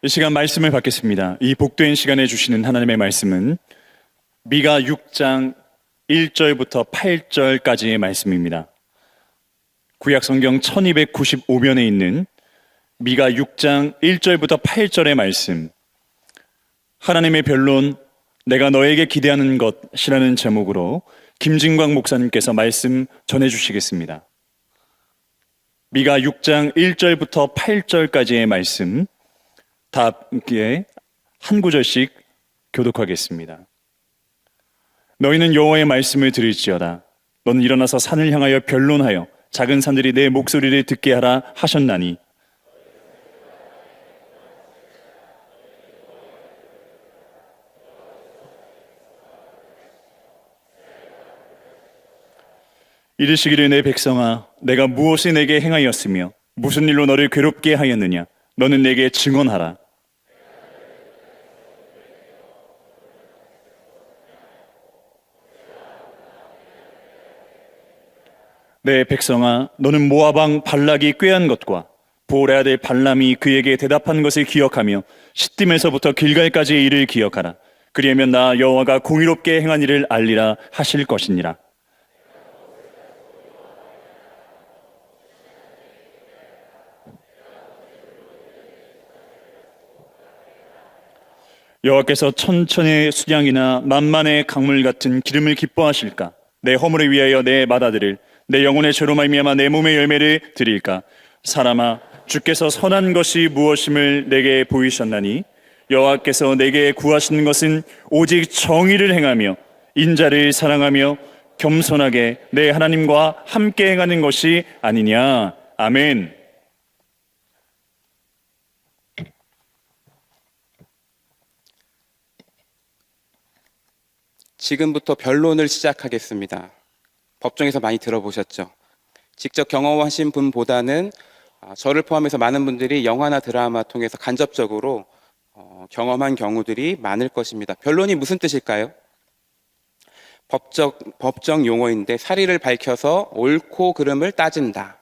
이 시간 말씀을 받겠습니다. 이 복된 시간에 주시는 하나님의 말씀은 미가 6장 1절부터 8절까지의 말씀입니다. 구약 성경 1295면에 있는 미가 6장 1절부터 8절의 말씀, 하나님의 변론, 내가 너에게 기대하는 것이라는 제목으로 김진광 목사님께서 말씀 전해주시겠습니다. 미가 6장 1절부터 8절까지의 말씀 다 함께 한 구절씩 교독하겠습니다. 너희는 여호와의 말씀을 들을지어다. 너는 일어나서 산을 향하여 변론하여 작은 산들이 내 목소리를 듣게 하라 하셨나니 이르시기를 내 백성아 내가 무엇을 내게 행하였으며 무슨 일로 너를 괴롭게 하였느냐 너는 내게 증언하라. 내 백성아 너는 모압 왕 발락이 꾀한 것과 보올의 아들 발람이 그에게 대답한 것을 기억하며 시딤에서부터 길갈까지의 일을 기억하라. 그리하면 나 여호와가 공의롭게 행한 일을 알리라 하실 것이니라. 여호와께서 천천의 수량이나 만만의 강물 같은 기름을 기뻐하실까? 내 허물을 위하여 내 맏아들을 내 영혼의 죄로 말미암아 내 몸의 열매를 드릴까? 사람아 주께서 선한 것이 무엇임을 내게 보이셨나니 여호와께서 내게 구하시는 것은 오직 정의를 행하며 인자를 사랑하며 겸손하게 내 하나님과 함께 행하는 것이 아니냐. 아멘. 지금부터 변론을 시작하겠습니다. 법정에서 많이 들어보셨죠? 직접 경험하신 분보다는 저를 포함해서 많은 분들이 영화나 드라마 통해서 간접적으로 경험한 경우들이 많을 것입니다. 변론이 무슨 뜻일까요? 법정 용어인데 사리를 밝혀서 옳고 그름을 따진다.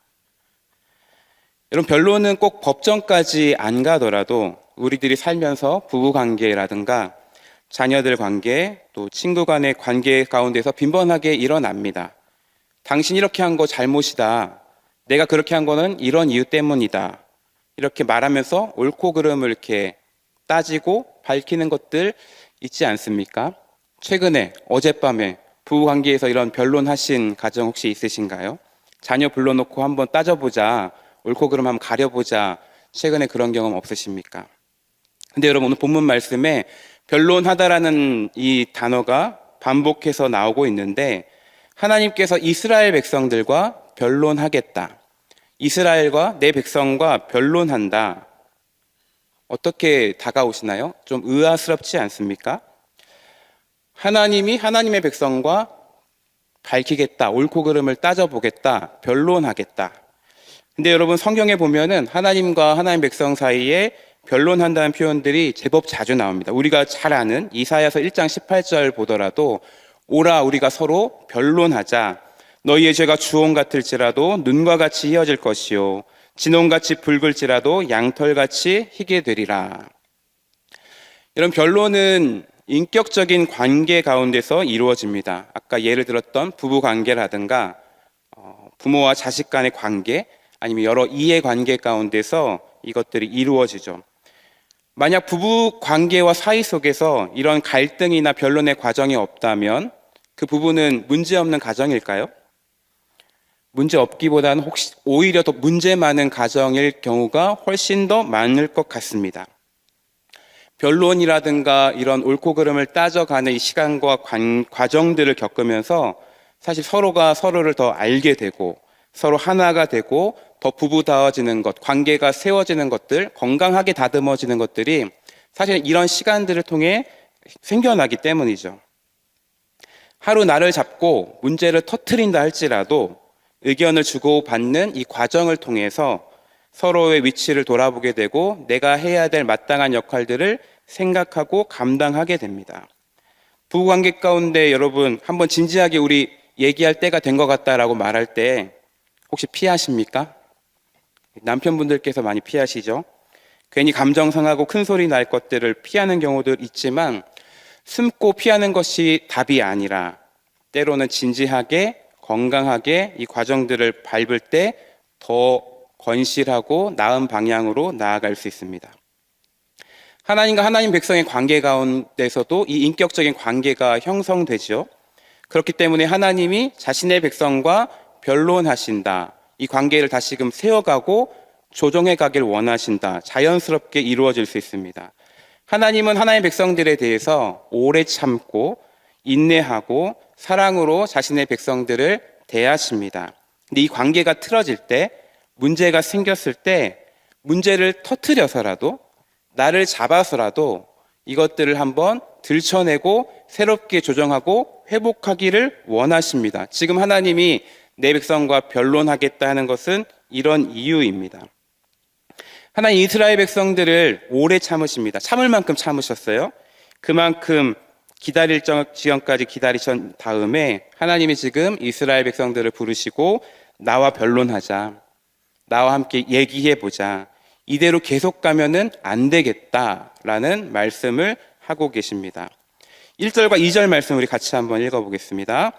여러분, 변론은 꼭 법정까지 안 가더라도 우리들이 살면서 부부관계라든가 자녀들 관계, 또 친구 간의 관계 가운데서 빈번하게 일어납니다. 당신 이렇게 한 거 잘못이다. 내가 그렇게 한 거는 이런 이유 때문이다. 이렇게 말하면서 옳고 그름을 이렇게 따지고 밝히는 것들 있지 않습니까? 최근에 어젯밤에 부부관계에서 이런 변론하신 가정 혹시 있으신가요? 자녀 불러놓고 한번 따져보자. 옳고 그름 한번 가려보자. 최근에 그런 경험 없으십니까? 근데 여러분, 오늘 본문 말씀에 변론하다라는 이 단어가 반복해서 나오고 있는데 하나님께서 이스라엘 백성들과 변론하겠다. 이스라엘과 내 백성과 변론한다. 어떻게 다가오시나요? 좀 의아스럽지 않습니까? 하나님이 하나님의 백성과 밝히겠다. 옳고 그름을 따져보겠다. 변론하겠다. 근데 여러분, 성경에 보면은 하나님과 하나님 백성 사이에 변론한다는 표현들이 제법 자주 나옵니다. 우리가 잘 아는 이사야서 1장 18절 보더라도 오라 우리가 서로 변론하자. 너희의 죄가 주홍 같을지라도 눈과 같이 희어질 것이요 진홍같이 붉을지라도 양털같이 희게 되리라. 이런 변론은 인격적인 관계 가운데서 이루어집니다. 아까 예를 들었던 부부 관계라든가 부모와 자식 간의 관계, 아니면 여러 이해관계 가운데서 이것들이 이루어지죠. 만약 부부 관계와 사이 속에서 이런 갈등이나 변론의 과정이 없다면 그 부부는 문제없는 가정일까요? 문제 없기보다는 혹시 오히려 더 문제 많은 가정일 경우가 훨씬 더 많을 것 같습니다. 변론이라든가 이런 옳고 그름을 따져가는 이 시간과 과정들을 겪으면서 사실 서로가 서로를 더 알게 되고 서로 하나가 되고 더 부부다워지는 것, 관계가 세워지는 것들, 건강하게 다듬어지는 것들이 사실 이런 시간들을 통해 생겨나기 때문이죠. 하루 날을 잡고 문제를 터뜨린다 할지라도 의견을 주고받는 이 과정을 통해서 서로의 위치를 돌아보게 되고 내가 해야 될 마땅한 역할들을 생각하고 감당하게 됩니다. 부부관계 가운데 여러분, 한번 진지하게 우리 얘기할 때가 된 것 같다라고 말할 때 혹시 피하십니까? 남편분들께서 많이 피하시죠? 괜히 감정 상하고 큰 소리 날 것들을 피하는 경우도 있지만 숨고 피하는 것이 답이 아니라 때로는 진지하게 건강하게 이 과정들을 밟을 때 더 건실하고 나은 방향으로 나아갈 수 있습니다. 하나님과 하나님 백성의 관계 가운데서도 이 인격적인 관계가 형성되죠. 그렇기 때문에 하나님이 자신의 백성과 변론하신다. 이 관계를 다시금 세워가고 조정해 가길 원하신다. 자연스럽게 이루어질 수 있습니다. 하나님은 하나님의 백성들에 대해서 오래 참고 인내하고 사랑으로 자신의 백성들을 대하십니다. 근데 이 관계가 틀어질 때, 문제가 생겼을 때 문제를 터뜨려서라도 나를 잡아서라도 이것들을 한번 들춰내고 새롭게 조정하고 회복하기를 원하십니다. 지금 하나님이 내 백성과 변론하겠다 하는 것은 이런 이유입니다. 하나님 이스라엘 백성들을 오래 참으십니다. 참을 만큼 참으셨어요. 그만큼 기다릴 지경까지 기다리신 다음에 하나님이 지금 이스라엘 백성들을 부르시고 나와 변론하자. 나와 함께 얘기해보자. 이대로 계속 가면은 안 되겠다라는 말씀을 하고 계십니다. 1절과 2절 말씀 우리 같이 한번 읽어보겠습니다.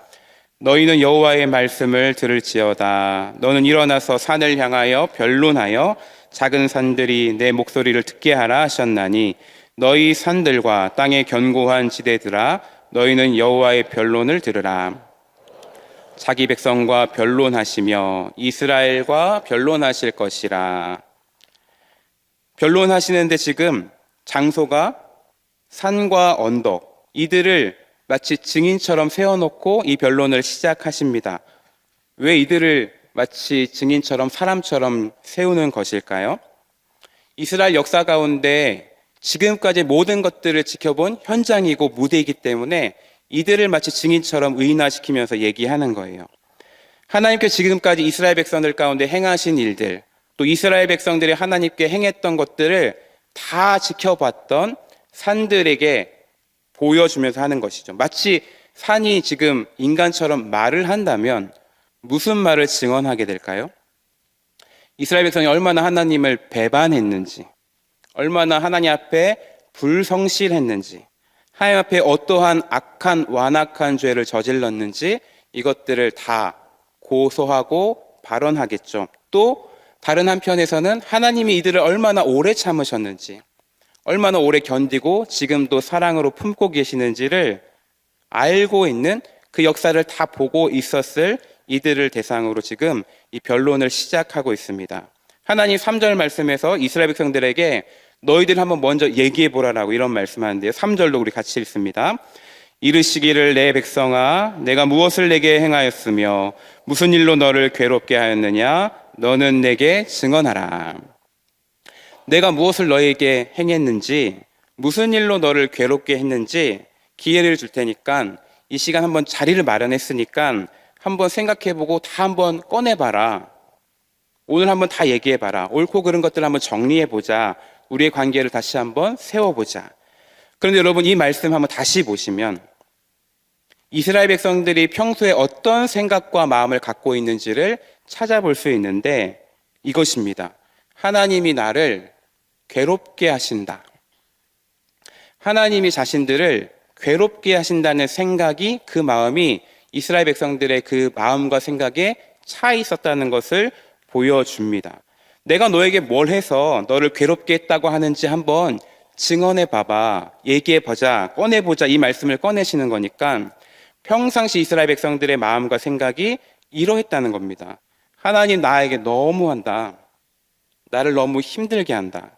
너희는 여호와의 말씀을 들을지어다. 너는 일어나서 산을 향하여 변론하여 작은 산들이 내 목소리를 듣게 하라 하셨나니 너희 산들과 땅의 견고한 지대들아 너희는 여호와의 변론을 들으라. 자기 백성과 변론하시며 이스라엘과 변론하실 것이라. 변론하시는데 지금 장소가 산과 언덕, 이들을 마치 증인처럼 세워놓고 이 변론을 시작하십니다. 왜 이들을 마치 증인처럼 사람처럼 세우는 것일까요? 이스라엘 역사 가운데 지금까지 모든 것들을 지켜본 현장이고 무대이기 때문에 이들을 마치 증인처럼 의인화시키면서 얘기하는 거예요. 하나님께 지금까지 이스라엘 백성들 가운데 행하신 일들, 또 이스라엘 백성들이 하나님께 행했던 것들을 다 지켜봤던 산들에게 보여주면서 하는 것이죠. 마치 산이 지금 인간처럼 말을 한다면 무슨 말을 증언하게 될까요? 이스라엘 백성이 얼마나 하나님을 배반했는지, 얼마나 하나님 앞에 불성실했는지, 하나님 앞에 어떠한 악한 완악한 죄를 저질렀는지 이것들을 다 고소하고 발언하겠죠. 또 다른 한편에서는 하나님이 이들을 얼마나 오래 참으셨는지, 얼마나 오래 견디고 지금도 사랑으로 품고 계시는지를 알고 있는 그 역사를 다 보고 있었을 이들을 대상으로 지금 이 변론을 시작하고 있습니다. 하나님 3절 말씀에서 이스라엘 백성들에게 너희들 한번 먼저 얘기해 보라라고 이런 말씀하는데요. 3절로 우리 같이 읽습니다. 이르시기를 내 백성아 내가 무엇을 내게 행하였으며 무슨 일로 너를 괴롭게 하였느냐 너는 내게 증언하라. 내가 무엇을 너에게 행했는지 무슨 일로 너를 괴롭게 했는지 기회를 줄 테니까 이 시간 한번 자리를 마련했으니까 한번 생각해보고 다 한번 꺼내봐라. 오늘 한번 다 얘기해봐라. 옳고 그른 것들을 한번 정리해보자. 우리의 관계를 다시 한번 세워보자. 그런데 여러분 이 말씀 한번 다시 보시면 이스라엘 백성들이 평소에 어떤 생각과 마음을 갖고 있는지를 찾아볼 수 있는데 이것입니다. 하나님이 나를 괴롭게 하신다. 하나님이 자신들을 괴롭게 하신다는 생각이 그 마음이 이스라엘 백성들의 그 마음과 생각에 차 있었다는 것을 보여줍니다. 내가 너에게 뭘 해서 너를 괴롭게 했다고 하는지 한번 증언해 봐봐. 얘기해 보자. 꺼내 보자. 이 말씀을 꺼내시는 거니까 평상시 이스라엘 백성들의 마음과 생각이 이러했다는 겁니다. 하나님 나에게 너무한다. 나를 너무 힘들게 한다.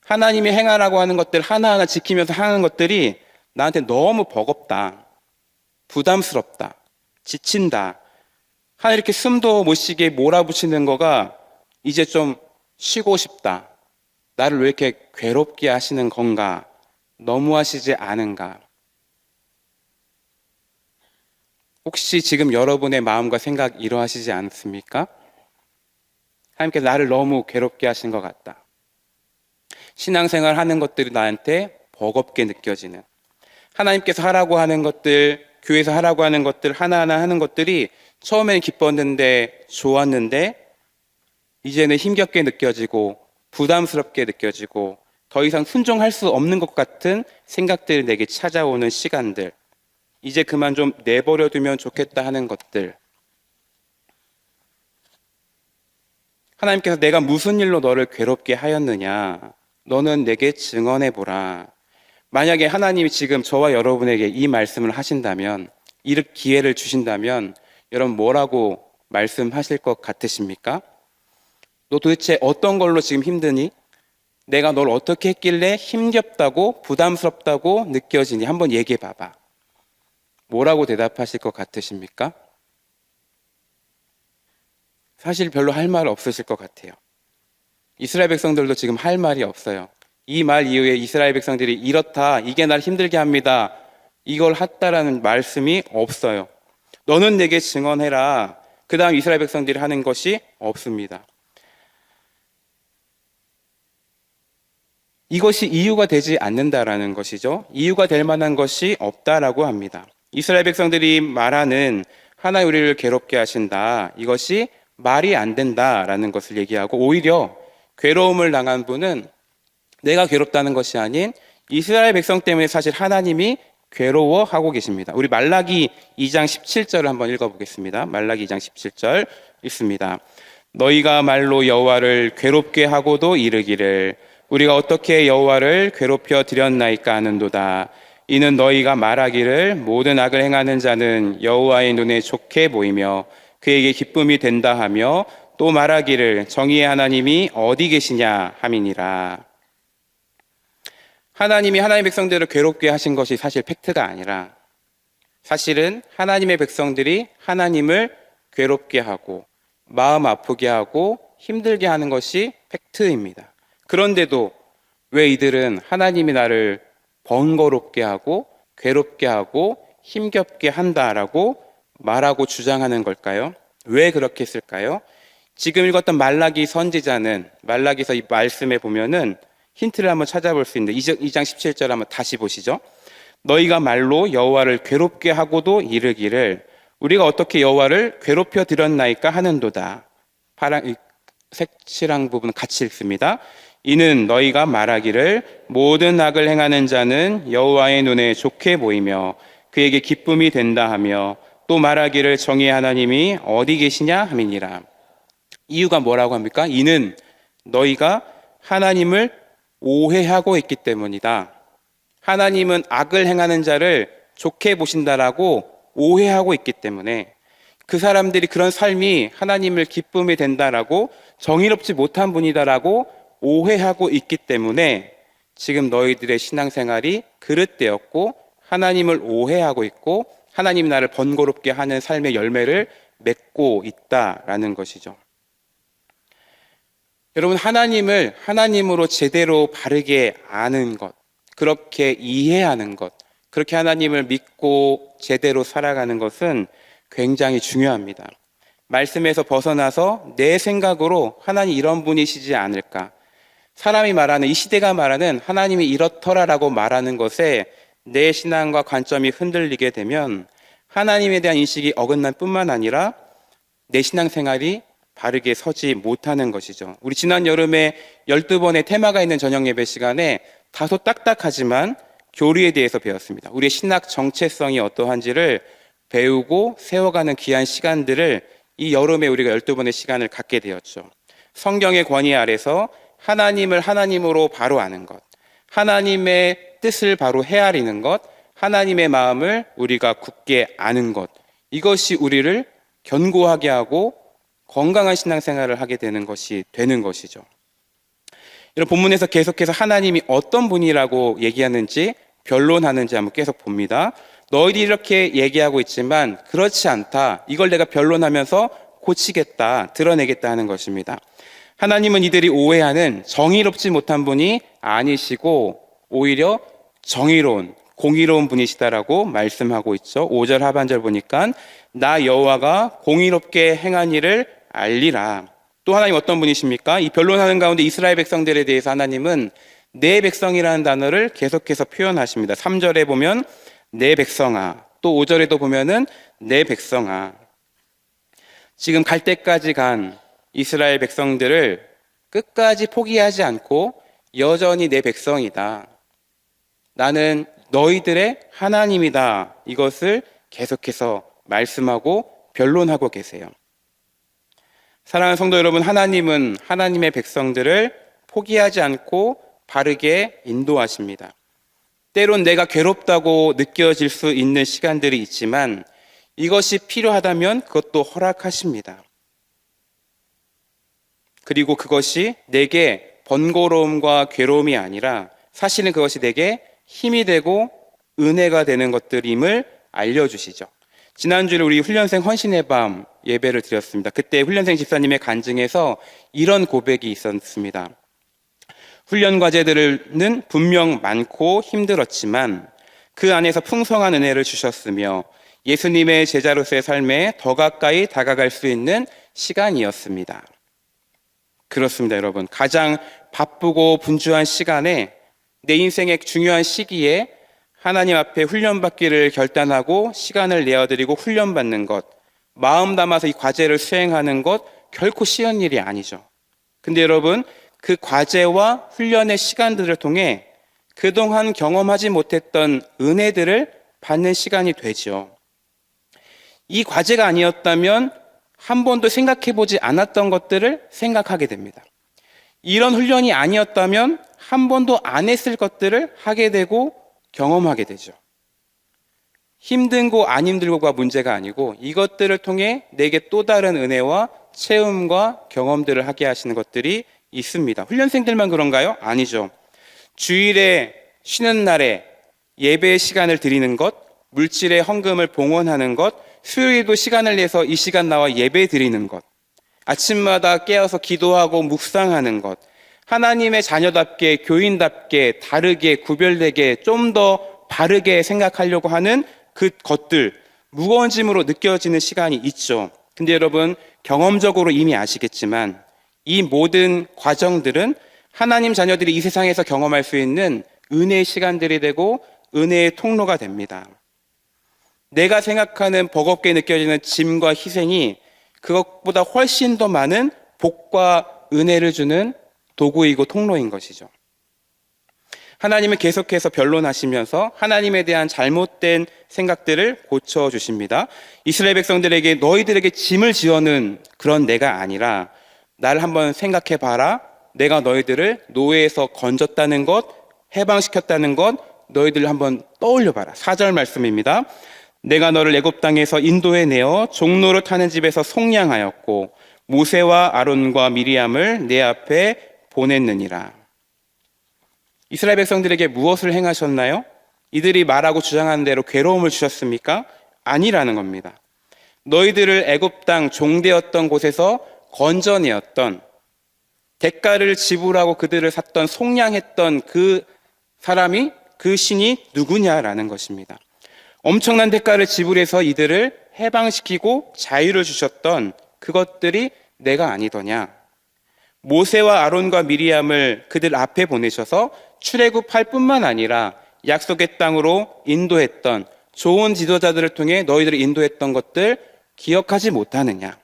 하나님이 행하라고 하는 것들 하나하나 지키면서 하는 것들이 나한테 너무 버겁다. 부담스럽다. 지친다. 하나 이렇게 숨도 못 쉬게 몰아붙이는 거가 이제 좀 쉬고 싶다. 나를 왜 이렇게 괴롭게 하시는 건가? 너무하시지 않은가? 혹시 지금 여러분의 마음과 생각 이러하시지 않습니까? 하나님께서 나를 너무 괴롭게 하신 것 같다. 신앙생활 하는 것들이 나한테 버겁게 느껴지는, 하나님께서 하라고 하는 것들, 교회에서 하라고 하는 것들 하나하나 하는 것들이 처음에는 기뻤는데 좋았는데 이제는 힘겹게 느껴지고 부담스럽게 느껴지고 더 이상 순종할 수 없는 것 같은 생각들이 내게 찾아오는 시간들, 이제 그만 좀 내버려 두면 좋겠다 하는 것들, 하나님께서 내가 무슨 일로 너를 괴롭게 하였느냐, 너는 내게 증언해보라. 만약에 하나님이 지금 저와 여러분에게 이 말씀을 하신다면, 이 기회를 주신다면 여러분 뭐라고 말씀하실 것 같으십니까? 너 도대체 어떤 걸로 지금 힘드니? 내가 널 어떻게 했길래 힘겹다고 부담스럽다고 느껴지니? 한번 얘기해 봐봐. 뭐라고 대답하실 것 같으십니까? 사실 별로 할 말 없으실 것 같아요. 이스라엘 백성들도 지금 할 말이 없어요. 이 말 이후에 이스라엘 백성들이 이렇다, 이게 날 힘들게 합니다, 이걸 했다라는 말씀이 없어요. 너는 내게 증언해라. 그 다음 이스라엘 백성들이 하는 것이 없습니다. 이것이 이유가 되지 않는다라는 것이죠. 이유가 될 만한 것이 없다라고 합니다. 이스라엘 백성들이 말하는 하나님 우리를 괴롭게 하신다, 이것이 말이 안 된다라는 것을 얘기하고, 오히려 괴로움을 당한 분은 내가 괴롭다는 것이 아닌 이스라엘 백성 때문에 사실 하나님이 괴로워하고 계십니다. 우리 말라기 2장 17절을 한번 읽어보겠습니다. 말라기 2장 17절 읽습니다. 너희가 말로 여호와를 괴롭게 하고도 이르기를 우리가 어떻게 여호와를 괴롭혀 드렸나이까 하는도다. 이는 너희가 말하기를 모든 악을 행하는 자는 여호와의 눈에 좋게 보이며 그에게 기쁨이 된다 하며, 또 말하기를 정의의 하나님이 어디 계시냐 함이니라. 하나님이 하나님의 백성들을 괴롭게 하신 것이 사실 팩트가 아니라, 사실은 하나님의 백성들이 하나님을 괴롭게 하고 마음 아프게 하고 힘들게 하는 것이 팩트입니다. 그런데도 왜 이들은 하나님이 나를 번거롭게 하고 괴롭게 하고 힘겹게 한다라고 말하고 주장하는 걸까요? 왜 그렇게 했을까요? 지금 읽었던 말라기 선지자는 말라기서 이 말씀에 보면은 힌트를 한번 찾아볼 수 있는데, 2장 17절 한번 다시 보시죠. 너희가 말로 여호와를 괴롭게 하고도 이르기를 우리가 어떻게 여호와를 괴롭혀 드렸나이까 하는도다. 색칠한 부분 같이 읽습니다. 이는 너희가 말하기를 모든 악을 행하는 자는 여호와의 눈에 좋게 보이며 그에게 기쁨이 된다 하며, 또 말하기를 정의의 하나님이 어디 계시냐 함이니라. 이유가 뭐라고 합니까? 이는 너희가 하나님을 오해하고 있기 때문이다. 하나님은 악을 행하는 자를 좋게 보신다라고 오해하고 있기 때문에, 그 사람들이 그런 삶이 하나님을 기쁨이 된다라고, 정의롭지 못한 분이다라고 오해하고 있기 때문에 지금 너희들의 신앙생활이 그릇되었고 하나님을 오해하고 있고 하나님 나를 번거롭게 하는 삶의 열매를 맺고 있다라는 것이죠. 여러분, 하나님을 하나님으로 제대로 바르게 아는 것, 그렇게 이해하는 것, 그렇게 하나님을 믿고 제대로 살아가는 것은 굉장히 중요합니다. 말씀에서 벗어나서 내 생각으로 하나님 이런 분이시지 않을까, 사람이 말하는, 이 시대가 말하는 하나님이 이렇더라라고 말하는 것에 내 신앙과 관점이 흔들리게 되면 하나님에 대한 인식이 어긋날 뿐만 아니라 내 신앙생활이 바르게 서지 못하는 것이죠. 우리 지난 여름에 12번의 테마가 있는 저녁 예배 시간에 다소 딱딱하지만 교리에 대해서 배웠습니다. 우리의 신학 정체성이 어떠한지를 배우고 세워가는 귀한 시간들을 이 여름에 우리가 12번의 시간을 갖게 되었죠. 성경의 권위 아래서 하나님을 하나님으로 바로 아는 것, 하나님의 뜻을 바로 헤아리는 것, 하나님의 마음을 우리가 굳게 아는 것, 이것이 우리를 견고하게 하고 건강한 신앙생활을 하게 되는 것이죠. 이런 본문에서 계속해서 하나님이 어떤 분이라고 얘기하는지, 변론하는지 한번 계속 봅니다. 너희들이 이렇게 얘기하고 있지만 그렇지 않다, 이걸 내가 변론하면서 고치겠다, 드러내겠다 하는 것입니다. 하나님은 이들이 오해하는 정의롭지 못한 분이 아니시고 오히려 정의로운, 공의로운 분이시다라고 말씀하고 있죠. 5절 하반절 보니까 나 여호와가 공의롭게 행한 일을 알리라. 또 하나님 어떤 분이십니까? 이 변론하는 가운데 이스라엘 백성들에 대해서 하나님은 내 백성이라는 단어를 계속해서 표현하십니다. 3절에 보면 내 백성아, 또 5절에도 보면은 내 백성아. 지금 갈 때까지 간 이스라엘 백성들을 끝까지 포기하지 않고 여전히 내 백성이다. 나는 너희들의 하나님이다. 이것을 계속해서 말씀하고 변론하고 계세요. 사랑하는 성도 여러분, 하나님은 하나님의 백성들을 포기하지 않고 바르게 인도하십니다. 때론 내가 괴롭다고 느껴질 수 있는 시간들이 있지만 이것이 필요하다면 그것도 허락하십니다. 그리고 그것이 내게 번거로움과 괴로움이 아니라 사실은 그것이 내게 힘이 되고 은혜가 되는 것들임을 알려주시죠. 지난주에 우리 훈련생 헌신의 밤 예배를 드렸습니다. 그때 훈련생 집사님의 간증에서 이런 고백이 있었습니다. 훈련 과제들은 분명 많고 힘들었지만 그 안에서 풍성한 은혜를 주셨으며 예수님의 제자로서의 삶에 더 가까이 다가갈 수 있는 시간이었습니다. 그렇습니다, 여러분. 가장 바쁘고 분주한 시간에 내 인생의 중요한 시기에 하나님 앞에 훈련받기를 결단하고 시간을 내어드리고 훈련받는 것, 마음 담아서 이 과제를 수행하는 것 결코 쉬운 일이 아니죠. 근데 여러분, 그 과제와 훈련의 시간들을 통해 그동안 경험하지 못했던 은혜들을 받는 시간이 되죠. 이 과제가 아니었다면 한 번도 생각해보지 않았던 것들을 생각하게 됩니다. 이런 훈련이 아니었다면 한 번도 안 했을 것들을 하게 되고 경험하게 되죠. 힘든고 안 힘들고가 문제가 아니고 이것들을 통해 내게 또 다른 은혜와 체험과 경험들을 하게 하시는 것들이 있습니다. 훈련생들만 그런가요? 아니죠. 주일에 쉬는 날에 예배의 시간을 드리는 것, 물질의 헌금을 봉헌하는 것, 수요일도 시간을 내서 이 시간 나와 예배 드리는 것, 아침마다 깨어서 기도하고 묵상하는 것, 하나님의 자녀답게 교인답게 다르게 구별되게 좀 더 바르게 생각하려고 하는 그 것들, 무거운 짐으로 느껴지는 시간이 있죠. 근데 여러분, 경험적으로 이미 아시겠지만 이 모든 과정들은 하나님 자녀들이 이 세상에서 경험할 수 있는 은혜의 시간들이 되고 은혜의 통로가 됩니다. 내가 생각하는 버겁게 느껴지는 짐과 희생이 그것보다 훨씬 더 많은 복과 은혜를 주는 도구이고 통로인 것이죠. 하나님은 계속해서 변론하시면서 하나님에 대한 잘못된 생각들을 고쳐주십니다. 이스라엘 백성들에게 너희들에게 짐을 지어는 그런 내가 아니라 나를 한번 생각해봐라. 내가 너희들을 노예에서 건졌다는 것, 해방시켰다는 것, 너희들 한번 떠올려봐라. 4절 말씀입니다. 내가 너를 애굽 땅에서 인도해내어 종로를 타는 집에서 속량하였고 모세와 아론과 미리암을 내 앞에 보냈느니라. 이스라엘 백성들에게 무엇을 행하셨나요? 이들이 말하고 주장하는 대로 괴로움을 주셨습니까? 아니라는 겁니다. 너희들을 애굽 땅 종되었던 곳에서 건져내었던, 대가를 지불하고 그들을 샀던, 속량했던 그 사람이, 그 신이 누구냐라는 것입니다. 엄청난 대가를 지불해서 이들을 해방시키고 자유를 주셨던 그것들이 내가 아니더냐. 모세와 아론과 미리암을 그들 앞에 보내셔서 출애굽할 뿐만 아니라 약속의 땅으로 인도했던, 좋은 지도자들을 통해 너희들을 인도했던 것들 기억하지 못하느냐.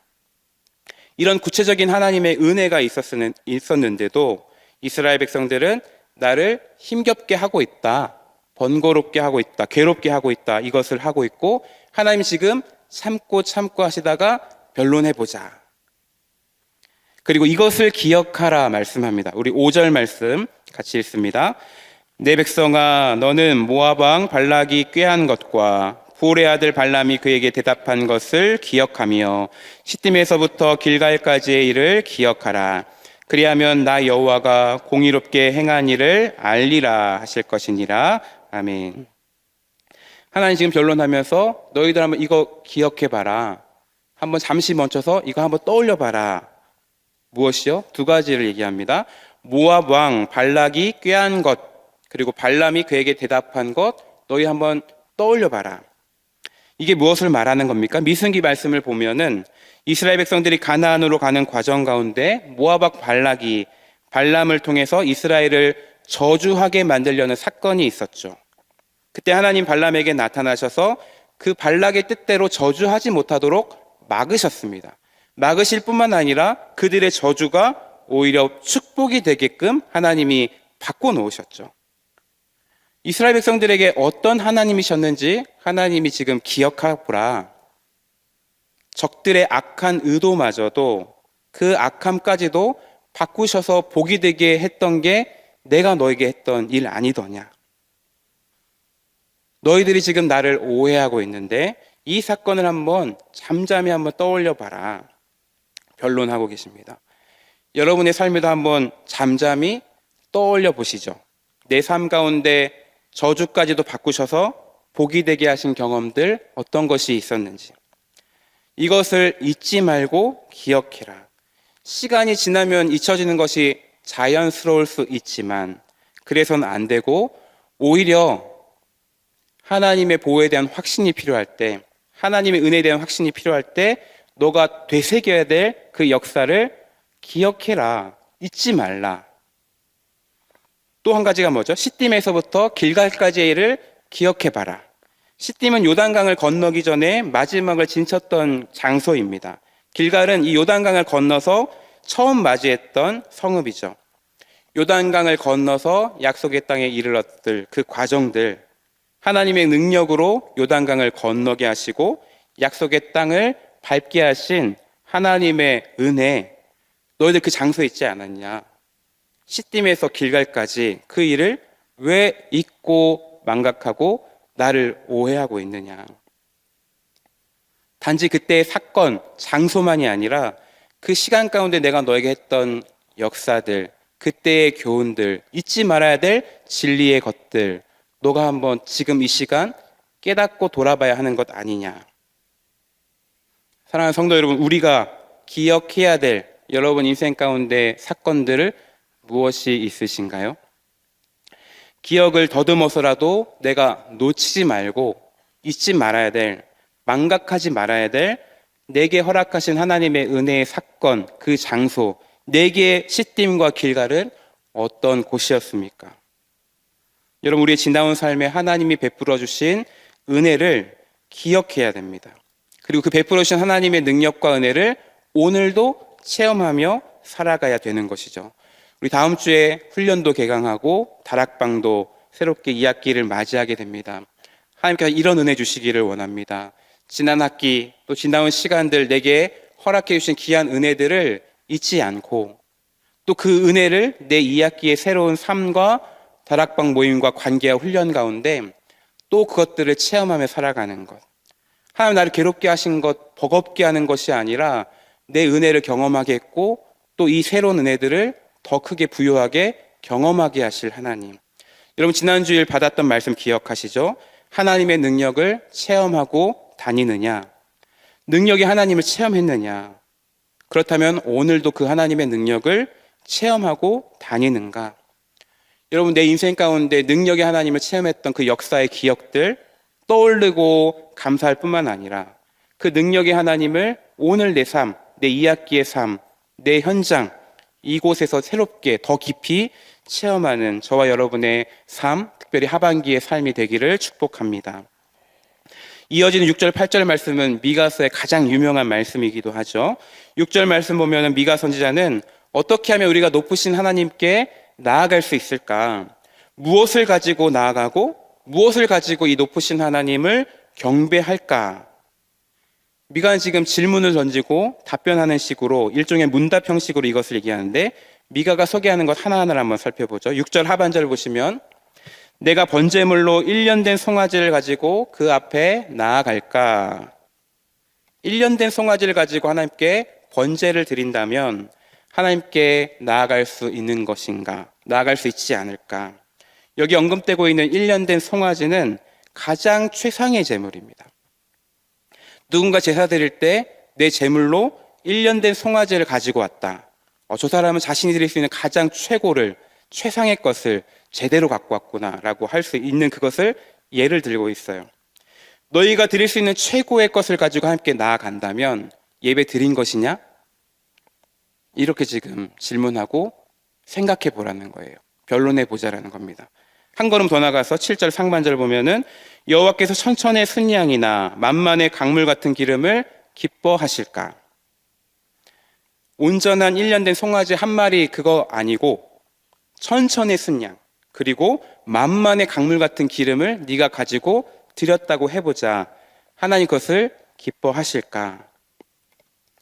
이런 구체적인 하나님의 은혜가 있었는데도 이스라엘 백성들은 나를 힘겹게 하고 있다, 번거롭게 하고 있다, 괴롭게 하고 있다, 이것을 하고 있고 하나님 지금 참고 하시다가 변론해보자. 그리고 이것을 기억하라 말씀합니다. 우리 5절 말씀 같이 읽습니다. 내 백성아, 너는 모압 왕 발락이 꾀한 것과 부올의 아들 발람이 그에게 대답한 것을 기억하며 시딤에서부터 길갈까지의 일을 기억하라. 그리하면 나 여호와가 공의롭게 행한 일을 알리라 하실 것이니라. 아멘. 하나님 지금 변론하면서 너희들 한번 이거 기억해봐라. 한번 잠시 멈춰서 이거 한번 떠올려봐라. 무엇이요? 두 가지를 얘기합니다. 모압 왕 발락이 꾀한 것, 그리고 발람이 그에게 대답한 것, 너희 한번 떠올려봐라. 이게 무엇을 말하는 겁니까? 미승기 말씀을 보면은 이스라엘 백성들이 가나안으로 가는 과정 가운데 모압 왕 발락이 발람을 통해서 이스라엘을 저주하게 만들려는 사건이 있었죠. 그때 하나님 발람에게 나타나셔서 그 발락의 뜻대로 저주하지 못하도록 막으셨습니다. 막으실 뿐만 아니라 그들의 저주가 오히려 축복이 되게끔 하나님이 바꿔놓으셨죠. 이스라엘 백성들에게 어떤 하나님이셨는지 하나님이 지금 기억하보라. 적들의 악한 의도마저도 그 악함까지도 바꾸셔서 복이 되게 했던 게 내가 너에게 했던 일 아니더냐. 너희들이 지금 나를 오해하고 있는데 이 사건을 한번 잠잠히 한번 떠올려 봐라. 변론하고 계십니다. 여러분의 삶에도 한번 잠잠히 떠올려 보시죠. 내 삶 가운데 저주까지도 바꾸셔서 복이 되게 하신 경험들 어떤 것이 있었는지. 이것을 잊지 말고 기억해라. 시간이 지나면 잊혀지는 것이 자연스러울 수 있지만 그래서는 안 되고 오히려 하나님의 보호에 대한 확신이 필요할 때, 하나님의 은혜에 대한 확신이 필요할 때 너가 되새겨야 될 그 역사를 기억해라. 잊지 말라. 또 한 가지가 뭐죠? 시딤에서부터 길갈까지의 일을 기억해봐라. 시딤은 요단강을 건너기 전에 마지막을 진쳤던 장소입니다. 길갈은 이 요단강을 건너서 처음 맞이했던 성읍이죠. 요단강을 건너서 약속의 땅에 이르렀을 그 과정들, 하나님의 능력으로 요단강을 건너게 하시고 약속의 땅을 밟게 하신 하나님의 은혜, 너희들 그 장소에 있지 않았냐? 시딤에서 길갈까지 그 일을 왜 잊고 망각하고 나를 오해하고 있느냐? 단지 그때의 사건, 장소만이 아니라 그 시간 가운데 내가 너에게 했던 역사들, 그때의 교훈들, 잊지 말아야 될 진리의 것들, 너가 한번 지금 이 시간 깨닫고 돌아봐야 하는 것 아니냐. 사랑하는 성도 여러분, 우리가 기억해야 될 여러분 인생 가운데 사건들을 무엇이 있으신가요? 기억을 더듬어서라도 내가 놓치지 말고 잊지 말아야 될, 망각하지 말아야 될 내게 허락하신 하나님의 은혜의 사건, 그 장소, 내게 시딤과 길갈은 어떤 곳이었습니까? 여러분, 우리의 지나온 삶에 하나님이 베풀어 주신 은혜를 기억해야 됩니다. 그리고 그 베풀어 주신 하나님의 능력과 은혜를 오늘도 체험하며 살아가야 되는 것이죠. 우리 다음 주에 훈련도 개강하고 다락방도 새롭게 2학기를 맞이하게 됩니다. 하나님께서 이런 은혜 주시기를 원합니다. 지난 학기 또 지나온 시간들 내게 허락해 주신 귀한 은혜들을 잊지 않고 또 그 은혜를 내 2학기의 새로운 삶과 다락방 모임과 관계와 훈련 가운데 또 그것들을 체험하며 살아가는 것. 하나님 나를 괴롭게 하신 것, 버겁게 하는 것이 아니라 내 은혜를 경험하게 했고 또 이 새로운 은혜들을 더 크게 부유하게 경험하게 하실 하나님. 여러분 지난주일 받았던 말씀 기억하시죠? 하나님의 능력을 체험하고 다니느냐? 능력이 하나님을 체험했느냐? 그렇다면 오늘도 그 하나님의 능력을 체험하고 다니는가? 여러분 내 인생 가운데 능력의 하나님을 체험했던 그 역사의 기억들 떠올리고 감사할 뿐만 아니라 그 능력의 하나님을 오늘 내 삶, 내 2학기의 삶, 내 현장 이곳에서 새롭게 더 깊이 체험하는 저와 여러분의 삶, 특별히 하반기의 삶이 되기를 축복합니다. 이어지는 6절, 8절 말씀은 미가서의 가장 유명한 말씀이기도 하죠. 6절 말씀 보면 미가 선지자는 어떻게 하면 우리가 높으신 하나님께 나아갈 수 있을까? 무엇을 가지고 나아가고 무엇을 가지고 이 높으신 하나님을 경배할까? 미가는 지금 질문을 던지고 답변하는 식으로 일종의 문답 형식으로 이것을 얘기하는데 미가가 소개하는 것 하나하나를 한번 살펴보죠. 6절 하반절을 보시면 내가 번제물로 1년 된 송아지를 가지고 그 앞에 나아갈까? 1년 된 송아지를 가지고 하나님께 번제를 드린다면 하나님께 나아갈 수 있는 것인가? 나아갈 수 있지 않을까? 여기 언급되고 있는 1년 된 송아지는 가장 최상의 제물입니다. 누군가 제사 드릴 때 내 제물로 1년 된 송아지를 가지고 왔다. 저 사람은 자신이 드릴 수 있는 가장 최고를, 최상의 것을 제대로 갖고 왔구나라고 할 수 있는 그것을 예를 들고 있어요. 너희가 드릴 수 있는 최고의 것을 가지고 함께 나아간다면 예배 드린 것이냐? 이렇게 지금 질문하고 생각해 보라는 거예요. 변론해 보자라는 겁니다. 한 걸음 더 나가서 7절 상반절 보면은 여호와께서 천천의 순양이나 만만의 강물 같은 기름을 기뻐하실까? 온전한 1년 된 송아지 한 마리 그거 아니고 천천의 순양 그리고 만만의 강물 같은 기름을 네가 가지고 드렸다고 해보자. 하나님 그것을 기뻐하실까?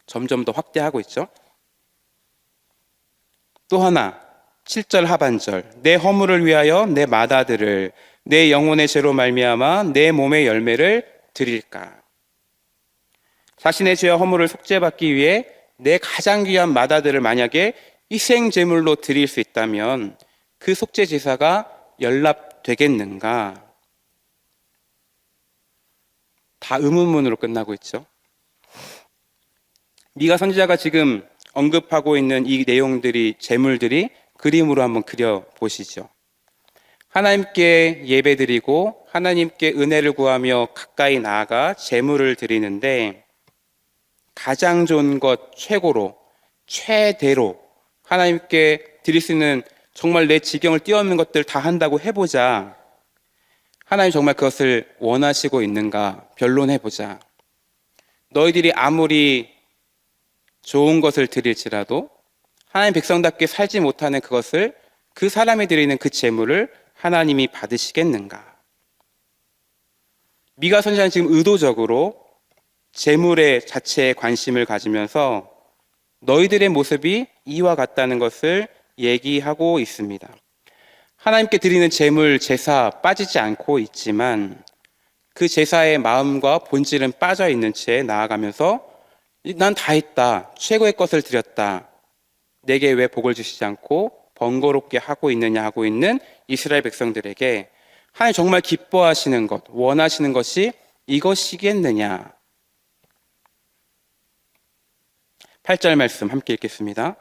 점점 더 확대하고 있죠. 또 하나 7절 하반절 내 허물을 위하여 내 맏아들을 내 영혼의 죄로 말미암아 내 몸의 열매를 드릴까? 자신의 죄와 허물을 속죄받기 위해 내 가장 귀한 맏아들을 만약에 희생 제물로 드릴 수 있다면 그 속죄 제사가 연락되겠는가? 다 의문문으로 끝나고 있죠. 미가 선지자가 지금 언급하고 있는 이 내용들이 제물들이 그림으로 한번 그려 보시죠. 하나님께 예배드리고 하나님께 은혜를 구하며 가까이 나아가 제물을 드리는데 가장 좋은 것 최고로 최대로 하나님께 드릴 수 있는 정말 내 지경을 뛰어넘는 것들 다 한다고 해보자. 하나님 정말 그것을 원하시고 있는가 변론해보자. 너희들이 아무리 좋은 것을 드릴지라도 하나님 백성답게 살지 못하는 그것을 그 사람이 드리는 그 제물을 하나님이 받으시겠는가? 미가 선지자는 지금 의도적으로 제물의 자체에 관심을 가지면서 너희들의 모습이 이와 같다는 것을 얘기하고 있습니다. 하나님께 드리는 제물, 제사 빠지지 않고 있지만 그 제사의 마음과 본질은 빠져 있는 채 나아가면서 난 다 했다. 최고의 것을 드렸다. 내게 왜 복을 주시지 않고 번거롭게 하고 있느냐 하고 있는 이스라엘 백성들에게 하나님 정말 기뻐하시는 것, 원하시는 것이 이것이겠느냐. 8절 말씀 함께 읽겠습니다.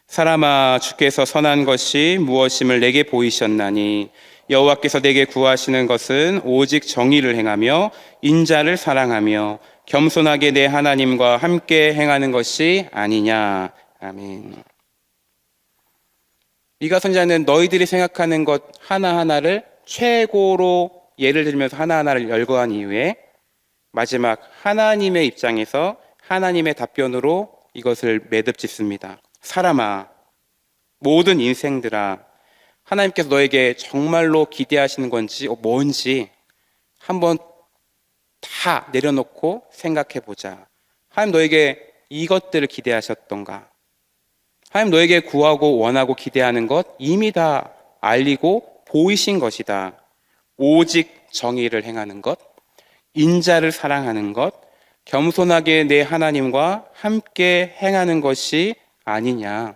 사람아 주께서 선한 것이 무엇임을 내게 보이셨나니 여호와께서 내게 구하시는 것은 오직 정의를 행하며 인자를 사랑하며 겸손하게 내 하나님과 함께 행하는 것이 아니냐. 아멘. 미가 선지자는 너희들이 생각하는 것 하나하나를 최고로 예를 들면서 하나하나를 열거한 이후에 마지막 하나님의 입장에서 하나님의 답변으로 이것을 매듭 짓습니다. 사람아, 모든 인생들아, 하나님께서 너에게 정말로 기대하시는 건지 뭔지 한번 다 내려놓고 생각해 보자. 하나님 너에게 이것들을 기대하셨던가? 하나님 너에게 구하고 원하고 기대하는 것 이미 다 알리고 보이신 것이다. 오직 정의를 행하는 것, 인자를 사랑하는 것, 겸손하게 내 하나님과 함께 행하는 것이 아니냐.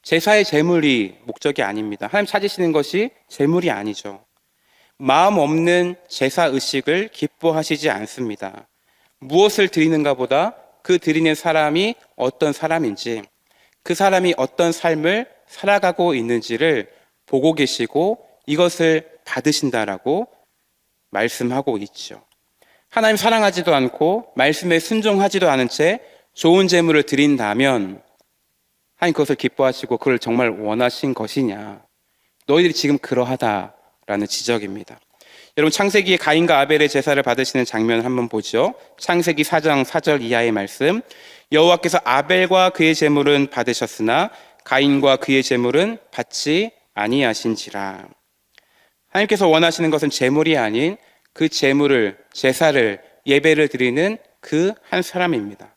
제사의 제물이 목적이 아닙니다. 하나님 찾으시는 것이 제물이 아니죠. 마음 없는 제사 의식을 기뻐하시지 않습니다. 무엇을 드리는가 보다 그 드리는 사람이 어떤 사람인지, 그 사람이 어떤 삶을 살아가고 있는지를 보고 계시고 이것을 받으신다라고 말씀하고 있죠. 하나님 사랑하지도 않고 말씀에 순종하지도 않은 채 좋은 제물을 드린다면 하나님 그것을 기뻐하시고 그걸 정말 원하신 것이냐. 너희들이 지금 그러하다라는 지적입니다. 여러분 창세기에 가인과 아벨의 제사를 받으시는 장면을 한번 보죠. 창세기 4장 4절 이하의 말씀. 여호와께서 아벨과 그의 제물은 받으셨으나 가인과 그의 제물은 받지 아니하신지라. 하나님께서 원하시는 것은 제물이 아닌 그 제물을, 제사를, 예배를 드리는 그 한 사람입니다.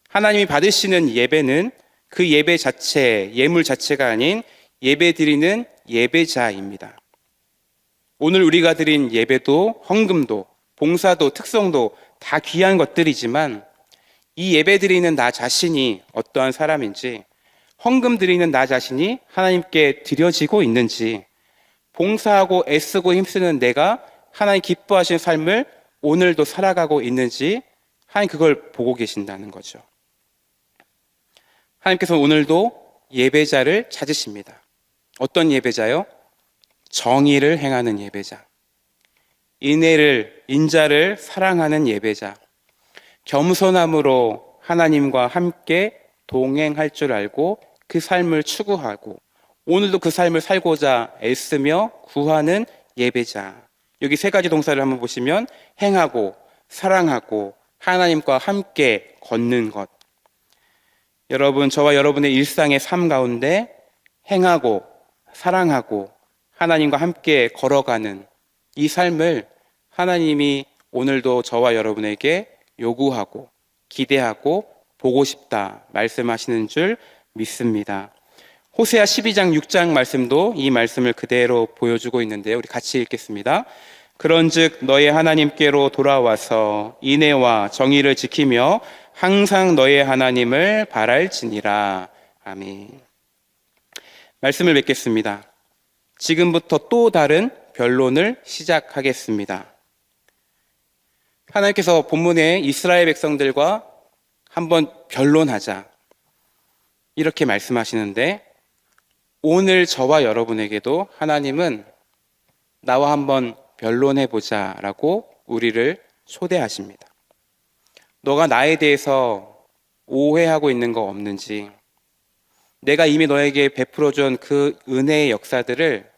하나님이 받으시는 예배는 그 예배 자체, 예물 자체가 아닌 예배 드리는 예배자입니다. 오늘 우리가 드린 예배도 헌금도 봉사도 특성도 다 귀한 것들이지만 이 예배 드리는 나 자신이 어떠한 사람인지, 헌금 드리는 나 자신이 하나님께 드려지고 있는지, 봉사하고 애쓰고 힘쓰는 내가 하나님 기뻐하시는 삶을 오늘도 살아가고 있는지 하나님 그걸 보고 계신다는 거죠. 하나님께서 오늘도 예배자를 찾으십니다. 어떤 예배자요? 정의를 행하는 예배자, 인자를 사랑하는 예배자, 겸손함으로 하나님과 함께 동행할 줄 알고 그 삶을 추구하고 오늘도 그 삶을 살고자 애쓰며 구하는 예배자. 여기 세 가지 동사를 한번 보시면 행하고 사랑하고 하나님과 함께 걷는 것. 여러분, 저와 여러분의 일상의 삶 가운데 행하고 사랑하고 하나님과 함께 걸어가는 이 삶을 하나님이 오늘도 저와 여러분에게 요구하고 기대하고 보고 싶다 말씀하시는 줄 믿습니다. 호세아 12장 6장 말씀도 이 말씀을 그대로 보여주고 있는데요. 우리 같이 읽겠습니다. 그런즉 너의 하나님께로 돌아와서 인애와 정의를 지키며 항상 너의 하나님을 바랄지니라. 아멘. 말씀을 맺겠습니다. 지금부터 또 다른 변론을 시작하겠습니다. 하나님께서 본문에 이스라엘 백성들과 한번 변론하자 이렇게 말씀하시는데, 오늘 저와 여러분에게도 하나님은 나와 한번 변론해보자 라고 우리를 초대하십니다. 너가 나에 대해서 오해하고 있는 거 없는지, 내가 이미 너에게 베풀어준 그 은혜의 역사들을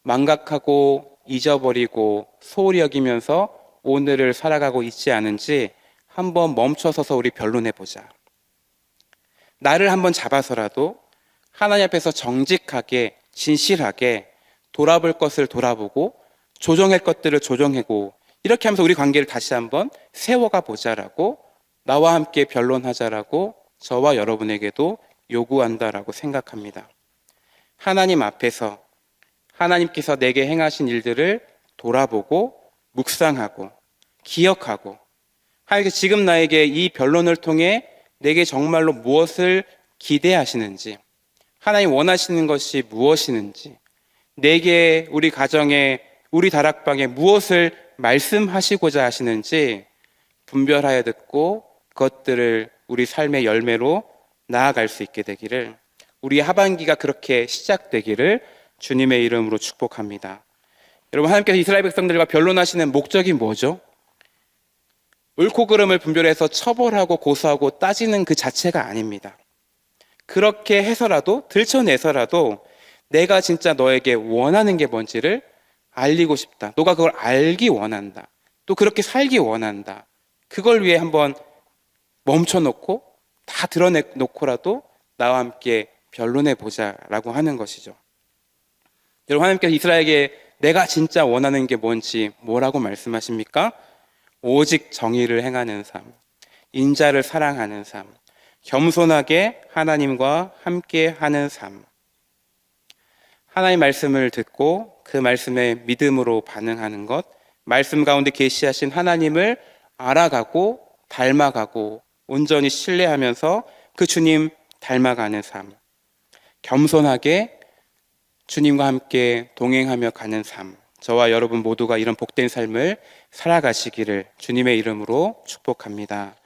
망각하고 잊어버리고 소홀히 여기면서 오늘을 살아가고 있지 않은지 한번 멈춰서서 우리 변론해보자. 나를 한번 잡아서라도 하나님 앞에서 정직하게 진실하게 돌아볼 것을 돌아보고 조정할 것들을 조정하고, 이렇게 하면서 우리 관계를 다시 한번 세워가 보자라고, 나와 함께 변론하자라고 저와 여러분에게도 요구한다라고 생각합니다. 하나님 앞에서 하나님께서 내게 행하신 일들을 돌아보고 묵상하고 기억하고, 하나님께서 지금 나에게 이 변론을 통해 내게 정말로 무엇을 기대하시는지, 하나님 원하시는 것이 무엇이는지, 내게 우리 가정에 우리 다락방에 무엇을 말씀하시고자 하시는지 분별하여 듣고 그것들을 우리 삶의 열매로 나아갈 수 있게 되기를, 우리 하반기가 그렇게 시작되기를 주님의 이름으로 축복합니다. 여러분, 하나님께서 이스라엘 백성들과 변론하시는 목적이 뭐죠? 옳고 그름을 분별해서 처벌하고 고소하고 따지는 그 자체가 아닙니다. 그렇게 해서라도, 들춰내서라도 내가 진짜 너에게 원하는 게 뭔지를 알리고 싶다. 너가 그걸 알기 원한다. 또 그렇게 살기 원한다. 그걸 위해 한번 멈춰놓고 다 드러내놓고라도 나와 함께 변론해보자라고 하는 것이죠. 여러분, 하나님께서 이스라엘에게 내가 진짜 원하는 게 뭔지 뭐라고 말씀하십니까? 오직 정의를 행하는 삶, 인자를 사랑하는 삶, 겸손하게 하나님과 함께 하는 삶. 하나님의 말씀을 듣고 그 말씀에 믿음으로 반응하는 것, 말씀 가운데 계시하신 하나님을 알아가고 닮아가고 온전히 신뢰하면서 그 주님 닮아가는 삶, 겸손하게 주님과 함께 동행하며 가는 삶, 저와 여러분 모두가 이런 복된 삶을 살아가시기를 주님의 이름으로 축복합니다.